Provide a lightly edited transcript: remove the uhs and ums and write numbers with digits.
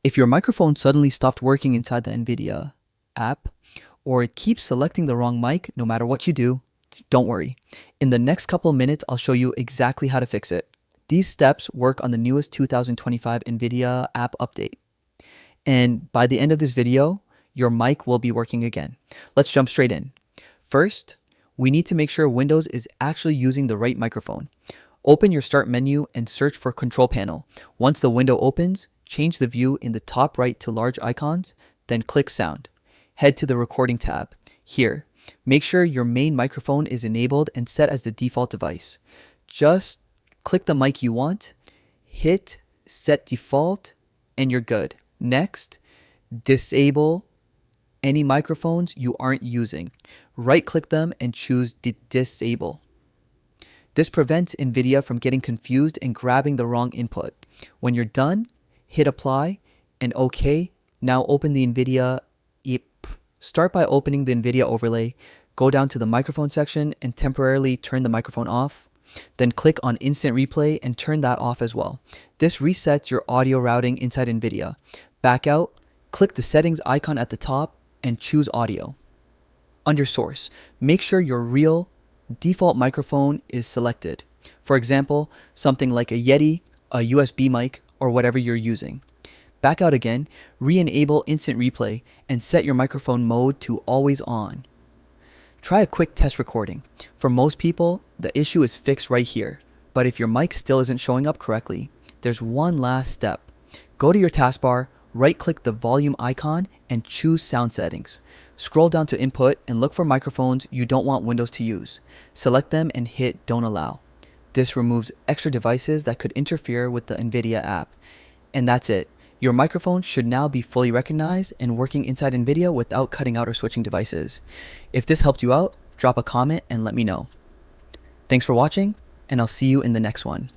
If your microphone suddenly stopped working inside the NVIDIA app, or it keeps selecting the wrong mic no matter what you do, don't worry. In the next couple of minutes, I'll show you exactly how to fix it. These steps work on the newest 2025 NVIDIA app update. And by the end of this video, your mic will be working again. Let's jump straight in. First, we need to make sure Windows is actually using the right microphone. Open your Start menu and search for Control Panel. Once the window opens, change the view in the top right to large icons, then click Sound. Head to the Recording tab. Here, make sure your main microphone is enabled and set as the default device. Just click the mic you want, hit Set Default, and you're good. Next, disable any microphones you aren't using. Right-click them and choose Disable. This prevents NVIDIA from getting confused and grabbing the wrong input. When you're done, hit Apply and OK. Now open the NVIDIA App. Start by opening the NVIDIA overlay. Go down to the microphone section and temporarily turn the microphone off. Then click on Instant Replay and turn that off as well. This resets your audio routing inside NVIDIA. Back out, click the settings icon at the top and choose Audio. Under Source, make sure your real default microphone is selected. For example, something like a Yeti, a USB mic, or whatever you're using. Back out again, re-enable Instant Replay, and set your microphone mode to Always On. Try a quick test recording. For most people, the issue is fixed right here. But if your mic still isn't showing up correctly, there's one last step. Go to your taskbar, right-click the volume icon, and choose Sound Settings. Scroll down to Input and look for microphones you don't want Windows to use. Select them and hit Don't Allow. This removes extra devices that could interfere with the NVIDIA app. And that's it. Your microphone should now be fully recognized and working inside NVIDIA without cutting out or switching devices. If this helped you out, drop a comment and let me know. Thanks for watching, and I'll see you in the next one.